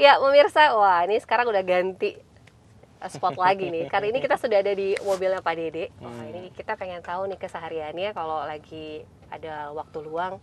Ya, pemirsa, wah ini sekarang udah ganti spot lagi nih. Karena ini kita sudah ada di mobilnya Pak Dede. Wah, ini kita pengen tahu nih kesehariannya kalau lagi ada waktu luang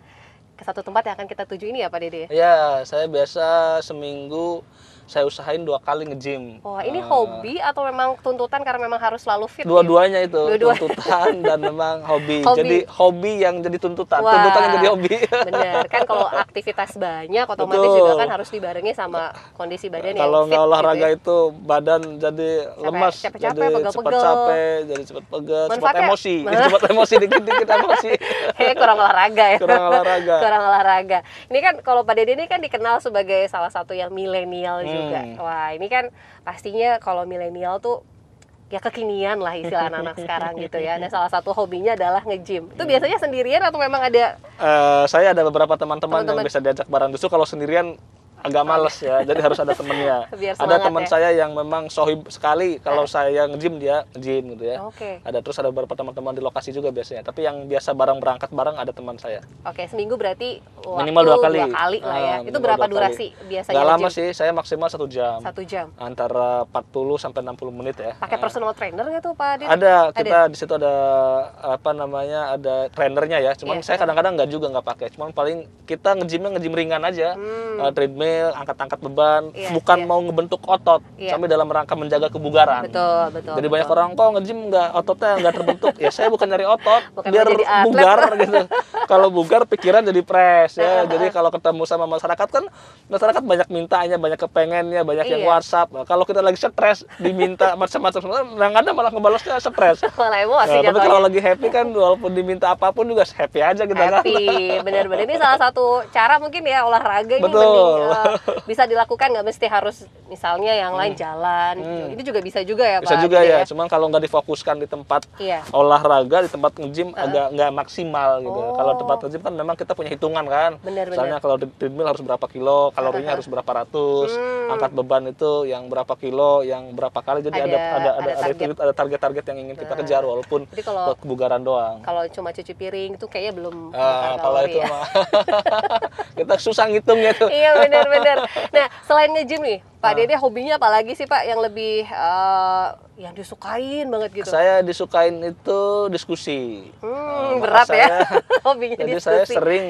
ke satu tempat yang akan kita tuju ini ya Pak Dede. Ya, saya biasa seminggu saya usahain 2 kali nge-gym. Wah, ini hobi atau memang tuntutan karena memang harus selalu fit? Dua-duanya itu, Dua-duanya. tuntutan dan memang hobi. Hobi. Jadi hobi yang jadi tuntutan, Wah, tuntutan yang jadi hobi. bener, kan kalau aktivitas banyak otomatis Betul. juga kan harus dibarengi sama kondisi badan yang Kalau fit nggak olahraga gitu ya. itu badan jadi lemas, capek-capek, jadi cepat pegel-pegel. capek, jadi cepat pegel, cepat Manfaatnya? emosi, jadi cepat emosi, dikit-dikit emosi. Kayaknya kurang olahraga ya. Kurang olahraga. Kurang olahraga. Ini kan kalau Pak Dede ini kan dikenal sebagai salah satu yang milenial juga. Wah, ini kan pastinya kalau milenial tuh ya kekinian lah istilah anak-anak sekarang gitu ya. Dan salah satu hobinya adalah nge-gym. Itu biasanya sendirian atau memang ada Saya ada beberapa teman-teman yang Teman-teman. bisa diajak bareng. Justru kalau sendirian agak males ya, jadi harus ada temennya. Biar Ada semangat teman ya. saya yang memang sohib sekali, kalau saya nge-gym dia nge-gym gitu ya. Oke. Terus ada beberapa teman-teman di lokasi juga biasanya. Tapi yang biasa bareng berangkat bareng ada teman saya. Oke, seminggu berarti waktu Minimal 2 kali. Dua kali lah ya. Itu Minimal berapa 2 kali. durasi biasanya Nggak lama nge-gym? sih, saya maksimal 1 jam. 1 jam. Antara 40 sampai 60 menit ya. Pakai personal trainer nggak tuh Pak Dede? Ada, kita di situ ada apa namanya, ada trainernya ya. Cuman Iya. saya kadang-kadang nggak pakai. Cuman paling kita nge-gymnya nge-gym ringan aja. Treadmill, angkat-angkat beban, Iya, bukan iya. mau ngebentuk otot, Iya. sampai dalam rangka menjaga kebugaran. Betul, betul. Jadi banyak betul. orang kok nge-gym nggak, ototnya nggak terbentuk. Ya saya bukan nyari otot, Bukan biar mau jadi atlet. bugar gitu. Kalau bugar pikiran jadi fresh ya. Jadi kalau ketemu sama masyarakat kan, masyarakat banyak mintanya, banyak kepengennya, banyak yang Iya. WhatsApp. Nah, kalau kita lagi stres, diminta macam-macam, yang ada malah ngebalesnya stres. Malah emosi Nah, tapi jatuhnya. kalau lagi happy kan, walaupun diminta apapun juga happy aja kita kan. Happy, benar-benar ini salah satu cara mungkin ya olahraga ini Betul. mending bisa dilakukan, nggak mesti harus misalnya yang lain jalan. Itu juga bisa juga ya Bisa Pak juga Dede ya, cuman kalau nggak difokuskan di tempat Iya. olahraga, di tempat nge-gym agak nggak maksimal gitu. Oh. Kalau tempat nge-gym kan memang kita punya hitungan kan. Benar, Misalnya kalau di treadmill harus berapa kilo, kalorinya harus berapa ratus, angkat beban itu yang berapa kilo, yang berapa kali. Jadi Ada ada target-target yang ingin kita kejar walaupun Jadi kalau buat kebugaran doang. kalau cuma cuci piring itu kayaknya belum Ah, bakar kalau kalori itu ya. mah kita susah ngitungnya tuh. Iya benar-benar. Nah selain nge-gym nih, Pak Dede hobinya apa lagi sih Pak yang lebih yang disukain banget gitu? Saya disukain itu diskusi. Maka Berat ya saya- hobinya Jadi diskusi. saya sering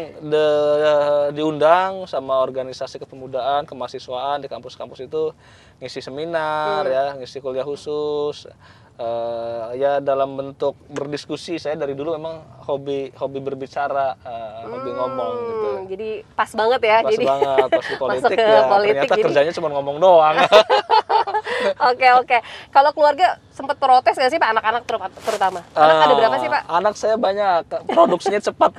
diundang sama organisasi kepemudaan, kemahasiswaan di kampus-kampus itu ngisi seminar ya, ngisi kuliah khusus. Ya dalam bentuk berdiskusi. Saya dari dulu memang hobi berbicara, hobi ngomong gitu. Jadi pas banget ya. Pas jadi banget pas di masuk politik ke ya. politik, Ternyata jadi- kerjanya cuma ngomong doang. Oke. Kalau keluarga sempat protes nggak sih Pak, anak-anak terutama? Anak ada berapa sih Pak? Anak saya banyak, produksinya cepat.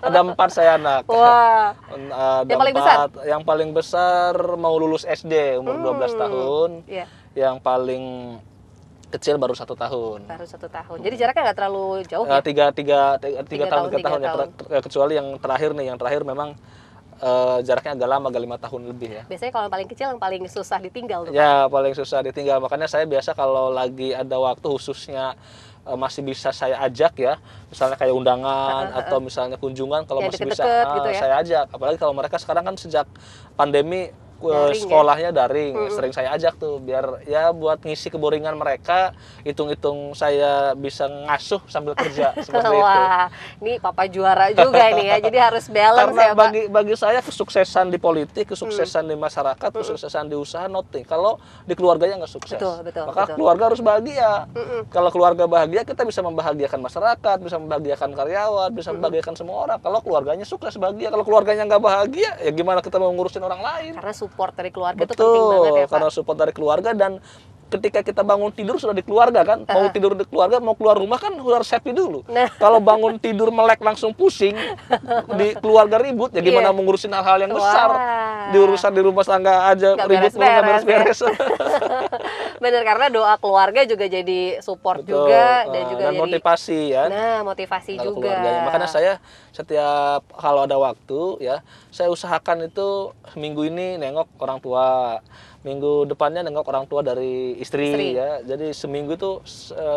Ada 4 saya anak. Wah, Ada Yang paling besar? 4. Yang paling besar mau lulus SD umur 12 tahun. iya, Yang paling kecil baru 1 tahun. baru 1 tahun. Jadi jaraknya nggak terlalu jauh ya? Tiga tahun, tahun ya. 3 tahun. Kecuali yang terakhir nih, yang terakhir memang jaraknya agak lama, agak 5 tahun lebih ya. Biasanya kalau yang paling kecil yang paling susah ditinggal tuh. Pak. Ya paling susah ditinggal. Makanya saya biasa kalau lagi ada waktu khususnya masih bisa saya ajak ya, misalnya kayak undangan atau misalnya kunjungan, kalau Yang masih bisa deket-deket gitu ya? saya ajak. Apalagi kalau mereka sekarang kan sejak pandemi Daring ya? sekolahnya daring, sering saya ajak tuh biar ya buat ngisi keboringan mereka, hitung-hitung saya bisa ngasuh sambil kerja seperti itu. Wah, ini Papa juara juga nih ya. Jadi harus balance Karena ya Pak. bagi saya kesuksesan di politik, kesuksesan di masyarakat, kesuksesan di usaha nothing. Kalau di keluarganya nggak sukses, Betul, maka betul. keluarga harus bahagia. Kalau keluarga bahagia, kita bisa membahagiakan masyarakat, bisa membahagiakan karyawan, bisa membahagiakan semua orang. Kalau keluarganya sukses bahagia, kalau keluarganya nggak bahagia, ya gimana kita mau ngurusin orang lain? Karena support dari keluarga itu penting banget ya Pak. Karena support dari keluarga, dan ketika kita bangun tidur sudah di keluarga kan, mau tidur di keluarga, mau keluar rumah kan harus happy dulu. Nah. Kalau bangun tidur melek langsung pusing, di keluarga ribut, ya gimana Iya. mau ngurusin hal-hal yang besar? Wah. Di urusan di rumah tangga aja Nggak ribut mulu, nggak beres-beres, beres-beres. Bener, karena doa keluarga juga jadi support Betul. juga dan juga Dan jadi motivasi ya. Nah, motivasi Kalau juga. keluarganya. Makanya saya setiap kalau ada waktu ya, saya usahakan itu minggu ini nengok orang tua, minggu depannya nengok orang tua dari istri. Ya. Jadi seminggu itu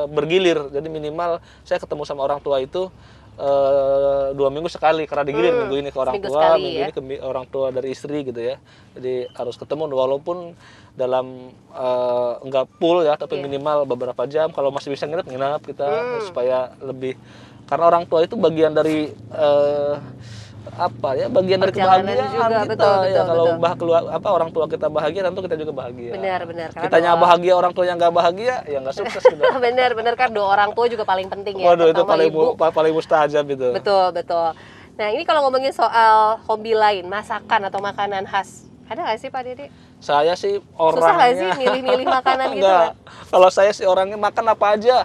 bergilir. Jadi minimal saya ketemu sama orang tua itu 2 minggu sekali karena digilir, minggu ini ke orang Seminggu tua, sekali, minggu ya. ini ke orang tua dari istri gitu ya. Jadi harus ketemu walaupun dalam enggak full ya, tapi Iya. minimal beberapa jam. Kalau masih bisa nginep kita supaya lebih, karena orang tua itu bagian dari apa ya, bagian dari Perjalanan kebahagiaan juga, kita betul, ya. Kalau betul. orang tua kita bahagia, tentu kita juga bahagia. Benar. Karena Kitanya doa- bahagia, orang tuanya nggak bahagia, ya nggak sukses gitu. benar kan doa orang tua juga paling penting ya. Waduh, itu terutama ibu. paling mustajab itu. Betul. Nah, ini kalau ngomongin soal hobi lain, masakan atau makanan khas, ada nggak sih Pak Dede? Saya sih Susah nggak orangnya sih milih-milih makanan gitu? enggak. Pak? Kalau saya sih orangnya makan apa aja.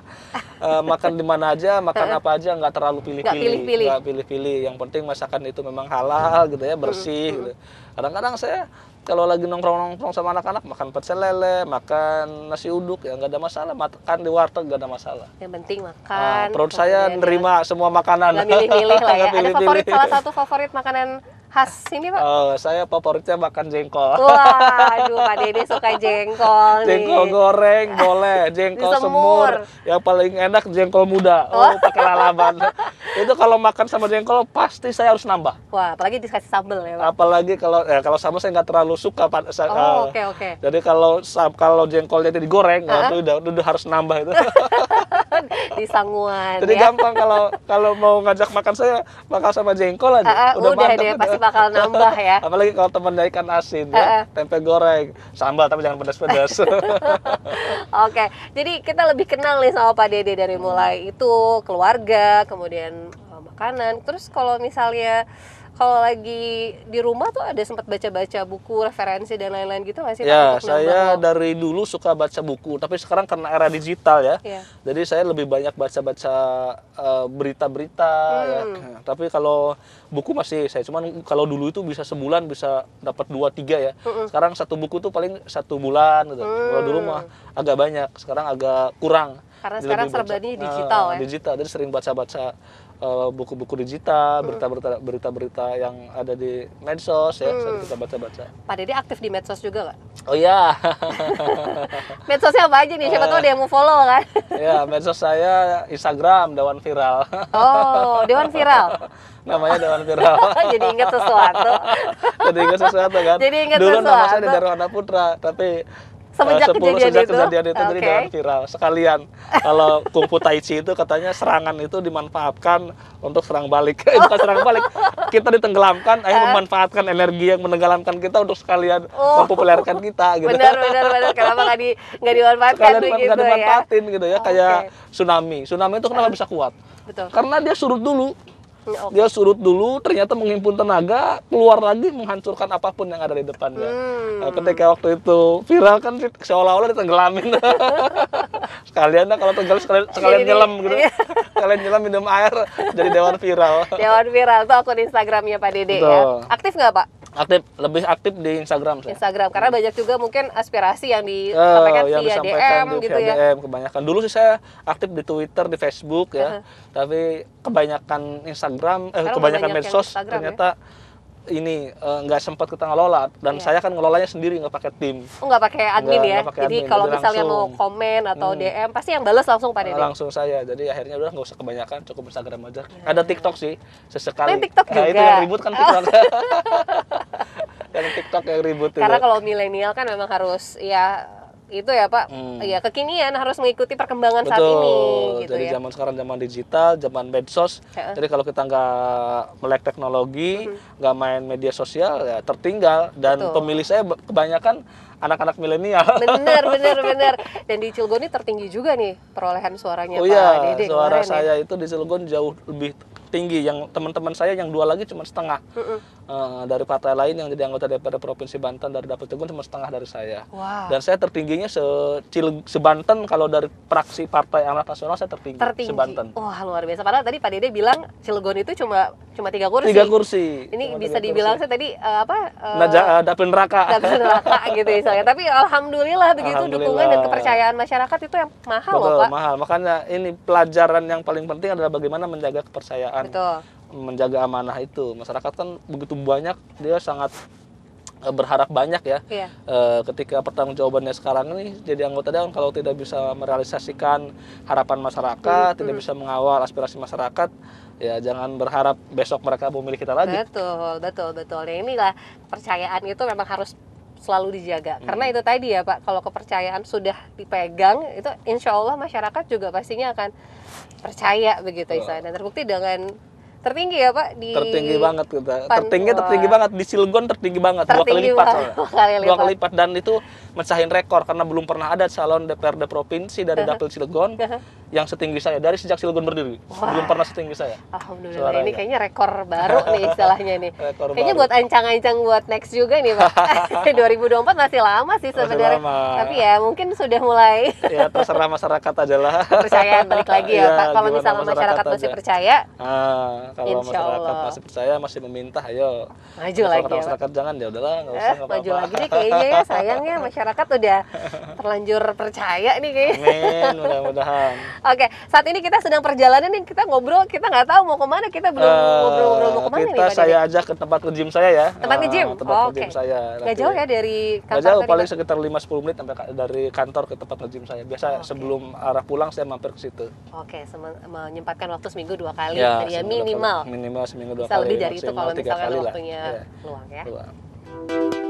Makan di mana aja, makan apa aja, nggak terlalu Nggak pilih-pilih. Nggak pilih-pilih. Yang penting masakan itu memang halal gitu ya, bersih gitu. Kadang-kadang saya kalau lagi nongkrong-nongkrong sama anak-anak, makan pecel lele, makan nasi uduk, ya nggak ada masalah. Makan di warteg nggak ada masalah. Yang penting makan. Perut saya kemudian nerima semua makanan. nggak milih-milih lah ya. Nggak Ada pilih-pilih. salah satu favorit makanan khas ini Pak? Saya favoritnya makan jengkol. Waduh, Pak Dede suka jengkol nih. Jengkol goreng boleh, jengkol Disemur. semur. Yang paling enak jengkol muda. Pakai lalaban. Itu kalau makan sama jengkol pasti saya harus nambah. Wah, apalagi dikasih sambal ya Pak. Apalagi kalau sambal saya nggak terlalu suka. Oke. Jadi kalau jengkolnya itu digoreng, itu udah harus nambah itu. Di sanguan Jadi ya. gampang kalau mau ngajak makan saya makan sama jengkol aja. Udah mantap deh, itu. pasti bakal nambah ya. Apalagi kalau temennya ikan asin ya, tempe goreng, sambal tapi jangan pedas-pedas. Oke, jadi kita lebih kenal nih sama Pak Dede dari mulai itu keluarga, kemudian makanan. Terus kalau misalnya kalau lagi di rumah tuh ada sempat baca-baca buku, referensi dan lain-lain gitu nggak sih Pak? Ya, Untuk saya nambah dari dulu suka baca buku, tapi sekarang karena era digital ya, Iya. jadi saya lebih banyak baca-baca berita-berita ya. Tapi kalau buku masih saya, cuman kalau dulu itu bisa sebulan bisa dapat 2-3 ya. Sekarang satu buku tuh paling 1 bulan gitu. Kalau dulu mah agak banyak, sekarang agak kurang. Karena Jadi sekarang lebih baca- serba digital ya. Digital, jadi sering baca-baca buku-buku digital, berita-berita yang ada di medsos ya, sering kita baca-baca. Pak Dede aktif di medsos juga nggak? Oh iya. Medsosnya apa aja nih? Siapa tahu ada yang mau follow kan? Ya, medsos saya Instagram Dewan Viral. Oh, Dewan Viral. Namanya Dewan Viral. Jadi ingat sesuatu. Jadi ingat sesuatu kan. Jadi ingat Dulu nama saya sesuatu. Darwana Putra, tapi Semenjak kejadian sejak itu? kejadian itu jadi Oke. Dewan Viral. Sekalian kalau kungfu tai chi itu katanya serangan itu dimanfaatkan untuk serang balik. Bukan serang balik. Kita ditenggelamkan, akhirnya memanfaatkan energi yang menenggelamkan kita untuk sekalian mempopulerkan kita gitu. Benar. Kenapa nggak dimanfaatkan Sekalian begitu nggak ya? dimanfaatin gitu ya, kayak Oke. tsunami. Tsunami itu kenapa bisa kuat? Betul. Karena dia surut dulu. Oke. Dia surut dulu, ternyata menghimpun tenaga, keluar lagi menghancurkan apapun yang ada di depannya. Nah, ketika waktu itu viral kan seolah-olah ditenggelamin. Sekalian lah kalau tenggelam sekalian Jadi- nyelam gitu. iya. Sekalian nyelam minum air jadi Dewan Viral. Dewan Viral itu akun Instagramnya Pak Dede ya. Betul. Aktif nggak Pak Lebih aktif di Instagram saya. Instagram? Karena banyak juga mungkin aspirasi yang disampaikan Yang via disampaikan DM di gitu via ya. DM kebanyakan. Dulu sih saya aktif di Twitter, di Facebook ya. Tapi kebanyakan Instagram, Sekarang kebanyakan banyak yang medsos Instagram, ternyata ini nggak sempat kita ngelola, dan Iya. saya kan ngelolanya sendiri, nggak pakai tim. Oh, nggak pakai admin ya. Nggak pakai Jadi admin, kalau jadi misalnya mau langsung. komen atau DM pasti yang balas langsung Pak Dede. Langsung saya, jadi akhirnya udah nggak usah kebanyakan, cukup Instagram aja. Ada TikTok sih sesekali. Main TikTok Nah, itu juga? yang ribut kan TikTok. Yang TikTok yang ribut itu. Karena kalau milenial kan memang harus ya itu ya Pak, ya kekinian, harus mengikuti perkembangan saat ini gitu Jadi ya. zaman sekarang zaman digital, zaman medsos. Heeh. Jadi kalau kita nggak melek teknologi, nggak main media sosial, ya tertinggal. Dan Betul. pemilih saya kebanyakan anak-anak milenial. Bener. Dan di Cilegon ini tertinggi juga nih perolehan suaranya Oh Pak iya, Dede suara kemarin ya. saya itu di Cilegon jauh lebih tinggi. Yang teman-teman saya yang 2 lagi cuma setengah. Dari partai lain yang jadi anggota DPR Provinsi Banten dari Dapil Cilegon cuma setengah dari saya. Wah. Dan saya tertingginya se-Banten, kalau dari praksi Partai Amanat Nasional saya tertinggi. Se-Banten. Wah, luar biasa. Padahal tadi Pak Dede bilang Cilegon itu cuma 3 kursi. 3 kursi. Ini Cuma bisa 3 dibilang kursi. saya tadi Dapil neraka. dapil neraka gitu misalnya. Tapi alhamdulillah begitu Alhamdulillah. dukungan dan kepercayaan masyarakat itu yang mahal loh Betul, Pak. mahal. Makanya ini pelajaran yang paling penting adalah bagaimana menjaga kepercayaan. Betul. Menjaga amanah itu. Masyarakat kan begitu banyak, dia sangat berharap banyak ya. Iya. Ketika pertanggungjawabannya sekarang ini jadi anggota dewan, kalau tidak bisa merealisasikan harapan masyarakat, tidak bisa mengawal aspirasi masyarakat, ya jangan berharap besok mereka memilih kita lagi. Betul, betul, betul. Nah, inilah kepercayaan itu memang harus selalu dijaga. Karena itu tadi ya Pak, kalau kepercayaan sudah dipegang, itu insya Allah masyarakat juga pastinya akan percaya begitu Isa. Dan terbukti dengan tertinggi ya Pak di Tertinggi banget kita. Pan- Tertinggi banget di Cilegon, tertinggi banget, dua kali tertinggi lipat banget, soalnya. dua kali Dua lipat. kali lipat, dan itu mencahin rekor karena belum pernah ada calon DPRD provinsi dari Dapil Cilegon yang setinggi saya dari sejak Cilegon berdiri. Wah. Belum pernah setinggi saya. Alhamdulillah, Suaranya. ini kayaknya rekor baru nih istilahnya nih. Rekor Kayaknya baru. buat ancang-ancang buat next juga nih Pak. 2024 masih lama sih Masih sebenarnya. lama. Tapi ya mungkin sudah mulai Ya terserah masyarakat aja lah. percayaan balik lagi ya Iya, Pak. Kalau gimana misalnya masyarakat masih aja. percaya, Kalau Insya masyarakat Allah. masih percaya, masih meminta, ayo. maju Kalau lagi kata ya Pak. masyarakat jangan, ya udahlah, nggak usah, nggak Maju apa-apa. lagi nih kayaknya ya, sayangnya masyarakat udah terlanjur percaya nih kayaknya. Amin, mudah-mudahan. Oke, saat ini kita sedang perjalanan nih, kita ngobrol, kita nggak tahu mau kemana, kita belum ngobrol-ngobrol mau kemana nih Kita Pak saya Dede? ajak ke tempat nge-gym saya ya. Tempat nge-gym? Tempat Oh, nge-gym oke. saya. Nggak nanti. jauh ya dari Nggak kantor jauh, tadi, paling Pak? sekitar 5-10 menit sampai dari kantor ke tempat nge-gym saya. Biasa Oke. sebelum arah pulang saya mampir ke situ. Oke, menyempatkan waktu seminggu 2 kali, Ya, tadi ya seminggu dua minimal. kali. Minimal seminggu 2 Bisa kali. lebih dari itu maksimal kalau 3 misalkan kali lah. waktunya Iya, luang ya. luang.